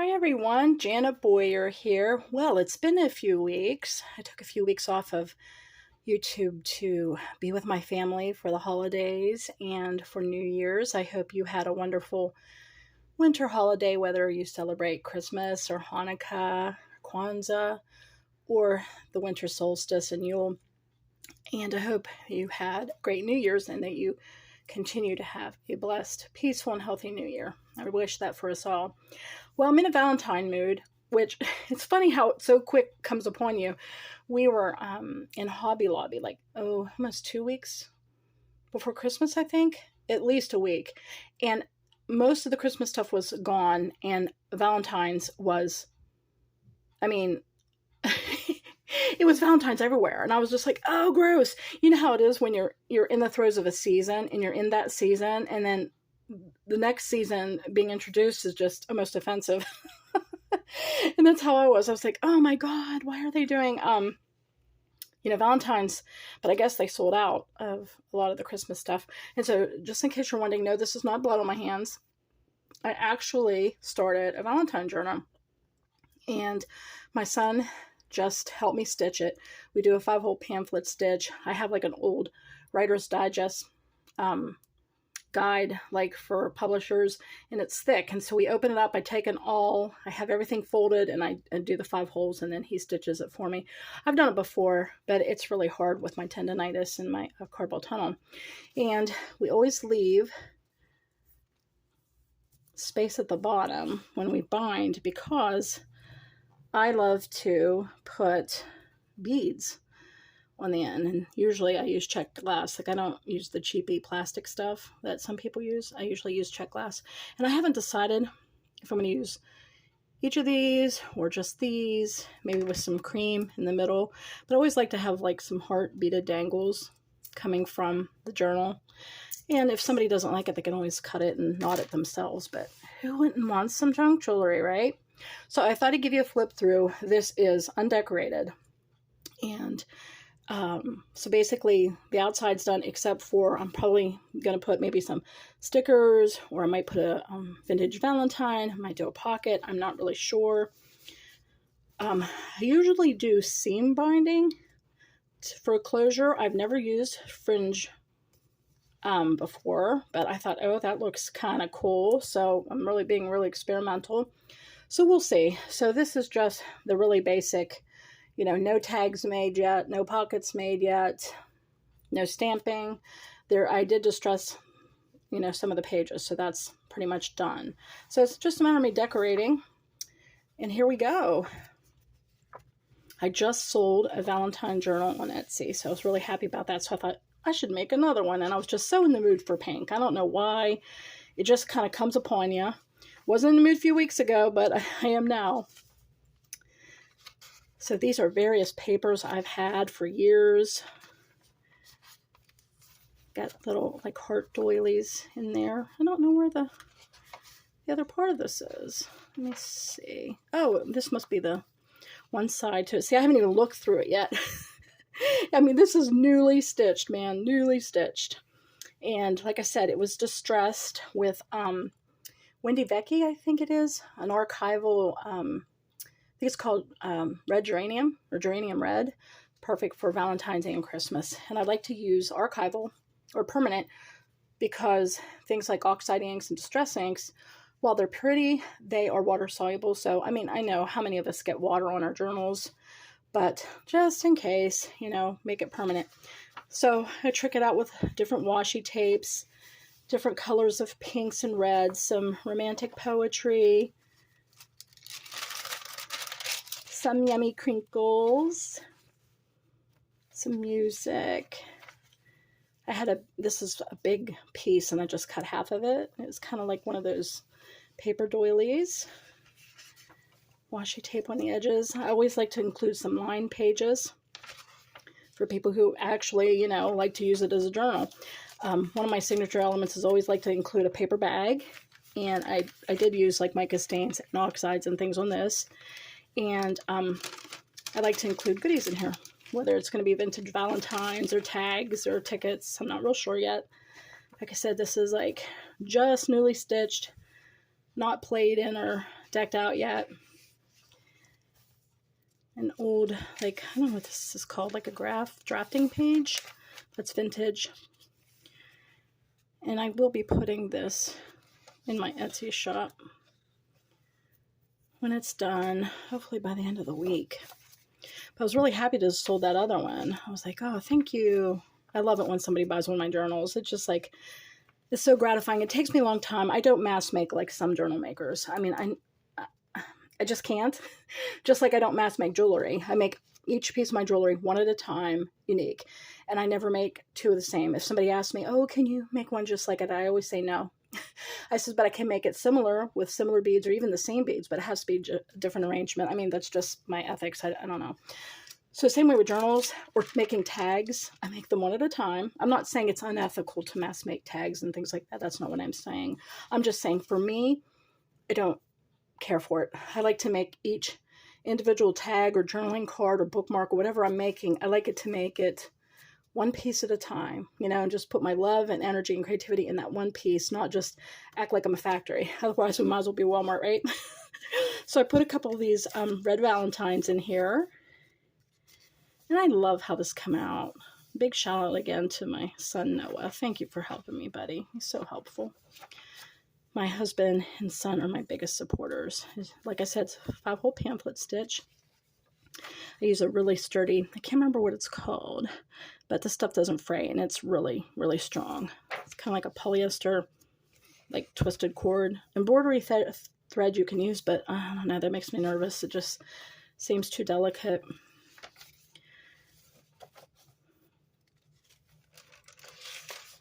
Hi everyone, Janet Boyer here. Well, it's been a few weeks. I took a few weeks off of YouTube to be with my family for the holidays and for New Year's. I hope you had a wonderful winter holiday, whether you celebrate Christmas or Hanukkah, Kwanzaa, or the winter solstice and Yule. And I hope you had a great New Year's and that you continue to have a blessed, peaceful, and healthy New Year. I wish that for us all. Well, I'm in a Valentine mood, which it's funny how it so quick comes upon you. We were in Hobby Lobby almost 2 weeks before Christmas, I think, at least a week. And most of the Christmas stuff was gone, and Valentine's was, I mean, it was Valentine's everywhere. And I was just like, oh, gross. You know how it is when you're in the throes of a season and you're in that season, and then the next season being introduced is just almost offensive. And that's how I was. I was like, oh my God, why are they doing, Valentine's? But I guess they sold out of a lot of the Christmas stuff. And so just in case you're wondering, no, this is not blood on my hands. I actually started a Valentine journal, and my son just helped me stitch it. We do a 5-hole pamphlet stitch. I have like an old Writer's Digest guide, like for publishers, and it's thick. And so we open it up. I have everything folded, and I do the 5 holes, and then he stitches it for me. I've done it before, but it's really hard with my tendonitis and my carpal tunnel. And we always leave space at the bottom when we bind, because I love to put beads on the end, and usually I use checked glass. Like, I don't use the cheapy plastic stuff that some people use. I usually use checked glass, and I haven't decided if I'm going to use each of these or just these, maybe with some cream in the middle. But I always like to have like some heart beaded dangles coming from the journal, and if somebody doesn't like it, they can always cut it and knot it themselves. But who wouldn't want some junk jewelry, right? So I thought I'd give you a flip through. This is undecorated, and so basically the outside's done, except for I'm probably going to put maybe some stickers, or I might put a vintage Valentine. I might do a pocket. I'm not really sure. I usually do seam binding for closure. I've never used fringe before, but I thought, oh, that looks kind of cool. So I'm really being really experimental. So we'll see. So this is just the really basic, no tags made yet, no pockets made yet, no stamping. I did distress, some of the pages, so that's pretty much done. So it's just a matter of me decorating, and here we go. I just sold a Valentine journal on Etsy, so I was really happy about that. So I thought I should make another one, and I was just so in the mood for pink. I don't know why. It just kind of comes upon you. Wasn't in the mood a few weeks ago, but I am now. So these are various papers I've had for years. Got little like heart doilies in there. I don't know where the other part of this is. Let me see. Oh, this must be the one side to it. See, I haven't even looked through it yet. I mean, this is newly stitched, man. Newly stitched. And like I said, it was distressed with Wendy Vecchi, I think it is, an archival, I think it's called Red Geranium, or Geranium Red, perfect for Valentine's and Christmas. And I like to use archival or permanent, because things like oxide inks and distress inks, while they're pretty, they are water soluble. So, I mean, I know how many of us get water on our journals, but just in case, make it permanent. So I trick it out with different washi tapes, different colors of pinks and reds, some romantic poetry, some yummy crinkles, some music. This is a big piece, and I just cut half of it. It was kind of like one of those paper doilies. Washi tape on the edges. I always like to include some line pages for people who actually, like to use it as a journal. One of my signature elements is always like to include a paper bag, and I did use like mica stains and oxides and things on this. And I like to include goodies in here, whether it's going to be vintage Valentines or tags or tickets. I'm not real sure yet. Like I said, this is like just newly stitched, not played in or decked out yet. An old, like, I don't know what this is called, like a drafting page that's vintage. And I will be putting this in my Etsy shop when it's done, hopefully by the end of the week. But I was really happy to have sold that other one. I was like, oh, thank you. I love it when somebody buys one of my journals. It's just like, it's so gratifying. It takes me a long time. I don't mass make like some journal makers. I mean, I just can't. Just like I don't mass make jewelry. I make each piece of my jewelry one at a time, unique. And I never make two of the same. If somebody asks me, oh, can you make one just like it? I always say no. I said, but I can make it similar with similar beads or even the same beads, but it has to be a different arrangement. I mean, that's just my ethics. I don't know. So same way with journals or making tags. I make them one at a time. I'm not saying it's unethical to mass make tags and things like that. That's not what I'm saying. I'm just saying for me, I don't care for it. I like to make each individual tag or journaling card or bookmark or whatever I'm making. I like it to make it one piece at a time, and just put my love and energy and creativity in that one piece, not just act like I'm a factory. Otherwise, we might as well be Walmart, right? So I put a couple of these red Valentines in here. And I love how this came out. Big shout out again to my son, Noah. Thank you for helping me, buddy. He's so helpful. My husband and son are my biggest supporters. Like I said, it's a 5-hole pamphlet stitch. I use a really sturdy, I can't remember what it's called, but the stuff doesn't fray and it's really, really strong. It's kind of like a polyester, like twisted cord. Embroidery thread you can use, but I don't know, that makes me nervous. It just seems too delicate.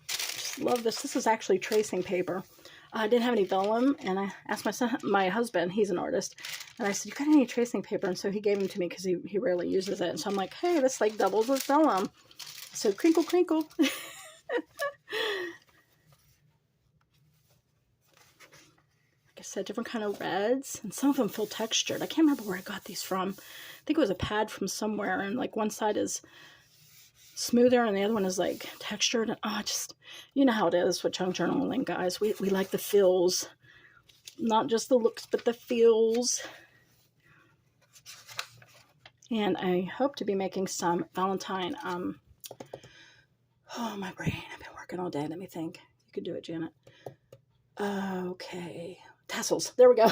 Just love this. This is actually tracing paper. I didn't have any vellum, and I asked my husband, he's an artist, and I said, you got any tracing paper? And so he gave them to me because he rarely uses it. And so I'm like, hey, this like doubles as vellum. So crinkle, crinkle. Like I said, different kind of reds, and some of them feel textured. I can't remember where I got these from. I think it was a pad from somewhere, and like one side is smoother and the other one is like textured. And just, you know how it is with junk journaling, guys. We like the feels, not just the looks, but the feels. And I hope to be making some Valentine. Oh, my brain. I've been working all day. Let me think. You could do it, Janet. Okay. Tassels. There we go.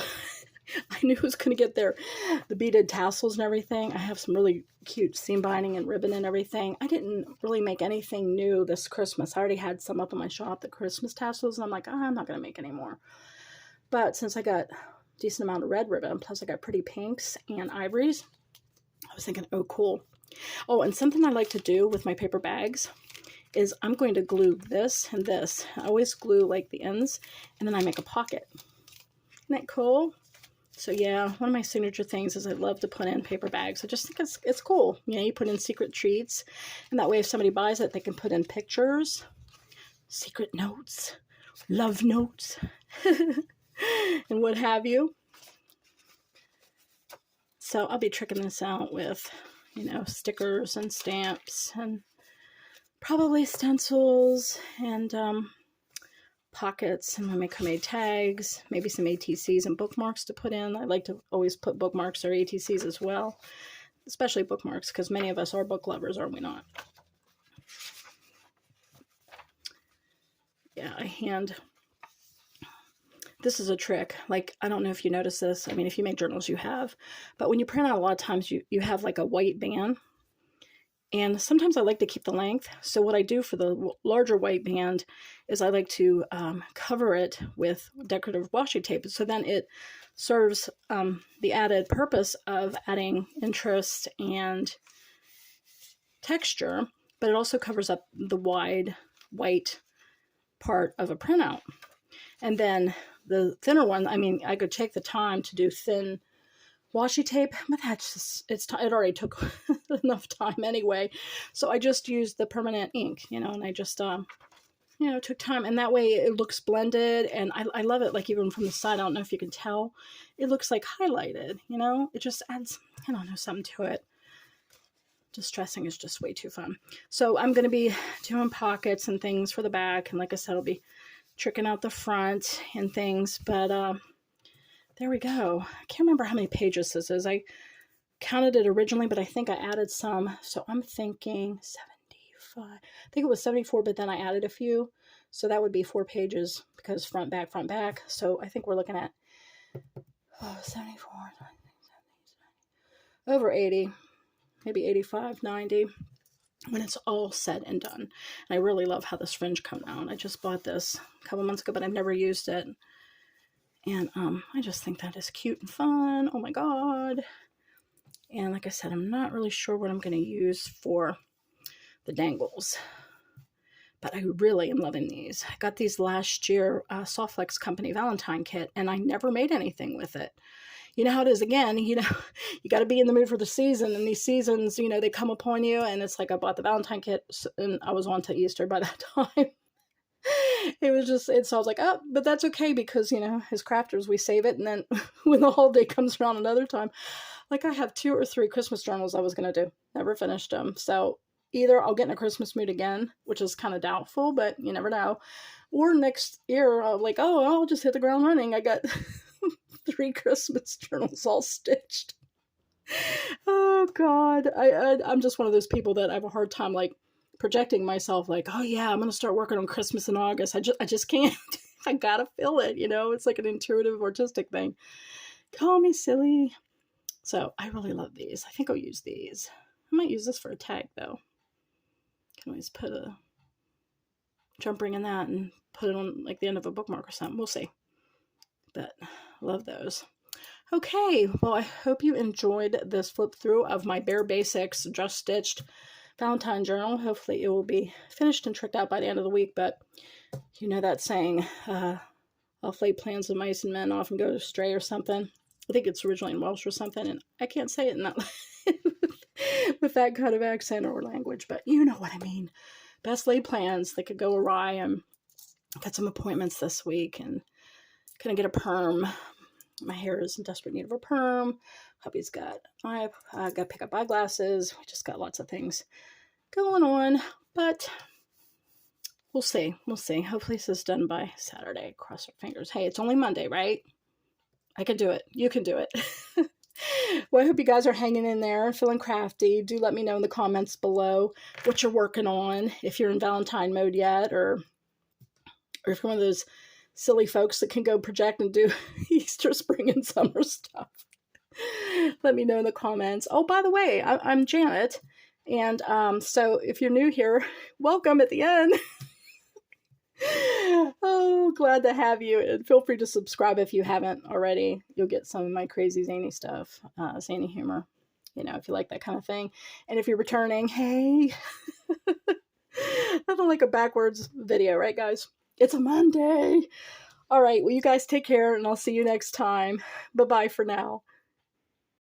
I knew it was going to get there. The beaded tassels and everything. I have some really cute seam binding and ribbon and everything. I didn't really make anything new this Christmas. I already had some up in my shop, the Christmas tassels, and I'm like, I'm not going to make any more. But since I got a decent amount of red ribbon, plus I got pretty pinks and ivories, I was thinking, oh, cool. Oh, and something I like to do with my paper bags is I'm going to glue this and this. I always glue like the ends, and then I make a pocket. Isn't that cool? So yeah, one of my signature things is I love to put in paper bags. I just think it's cool. You put in secret treats, and that way if somebody buys it, they can put in pictures, secret notes, love notes, and what have you. So I'll be tricking this out with, stickers and stamps and probably stencils and pockets, and I make homemade tags, maybe some ATCs and bookmarks to put in. I like to always put bookmarks or ATCs as well, especially bookmarks, because many of us are book lovers, are we not? Yeah, this is a trick. Like, I don't know if you notice this. I mean, if you make journals, you have. But when you print out, a lot of times you have like a white band. And sometimes I like to keep the length. So what I do for the larger white band is I like to cover it with decorative washi tape. So then it serves the added purpose of adding interest and texture, but it also covers up the wide white part of a printout. And then the thinner one, I mean, I could take the time to do thin washi tape, but that's just, it already took enough time anyway. So I just used the permanent ink, and I just, took time, and that way it looks blended, and I love it. Like, even from the side, I don't know if you can tell, it looks like highlighted, it just adds, I don't know, something to it. Distressing is just way too fun. So I'm going to be doing pockets and things for the back, and like I said, I'll be tricking out the front and things, but There we go. I can't remember how many pages this is. I counted it originally, but I think I added some. So I'm thinking 75. I think it was 74, but then I added a few. So that would be 4 pages because front, back, front, back. So I think we're looking at 74, over 80, maybe 85, 90 when it's all said and done. And I really love how this fringe come out. I just bought this a couple months ago, but I've never used it. And I just think that is cute and fun. Oh my God. And like I said, I'm not really sure what I'm going to use for the dangles. But I really am loving these. I got these last year, Softflex Company Valentine kit, and I never made anything with it. You know how it is again, you got to be in the mood for the season, and these seasons, they come upon you, and it's like I bought the Valentine kit, and I was on to Easter by that time. It was just, so I was like, oh, but that's okay because, as crafters, we save it, and then when the holiday comes around another time, like I have 2 or 3 Christmas journals I was going to do, never finished them, so either I'll get in a Christmas mood again, which is kind of doubtful, but you never know, or next year, I'll just hit the ground running. I got 3 Christmas journals all stitched. Oh God, I'm just one of those people that I have a hard time like projecting myself like, oh yeah, I'm gonna start working on Christmas in August. I just can't. I gotta feel it, it's like an intuitive artistic thing. Call me silly. So I really love these. I think I'll use these. I might use this for a tag though. Can always put a jump ring in that and put it on like the end of a bookmark or something. We'll see. But love those. Okay, well, I hope you enjoyed this flip through of my Bare Basics Just Stitched Valentine journal. Hopefully it will be finished and tricked out by the end of the week, but you know that saying, I'll flay plans of mice and men often go astray or something. I think it's originally in Welsh or something, and I can't say it in that with that kind of accent or language, but you know what I mean. Best laid plans that could go awry. And got some appointments this week and gonna get a perm. My hair is in desperate need of a perm. Hubby's got, I got to pick up eyeglasses. We just got lots of things going on, but we'll see. We'll see. Hopefully this is done by Saturday. Cross our fingers. Hey, it's only Monday, right? I can do it. You can do it. Well, I hope you guys are hanging in there and feeling crafty. Do let me know in the comments below what you're working on, if you're in Valentine mode yet, or if you're one of those silly folks that can go project and do Easter, spring, and summer stuff. Let me know in the comments. Oh, by the way, I'm Janet, and so if you're new here, welcome at the end. Oh, glad to have you, and feel free to subscribe if you haven't already. You'll get some of my crazy zany stuff, zany humor, if you like that kind of thing. And if you're returning, hey, nothing like a backwards video, right, guys? It's a Monday. All right, well, you guys take care, and I'll see you next time. Bye-bye for now.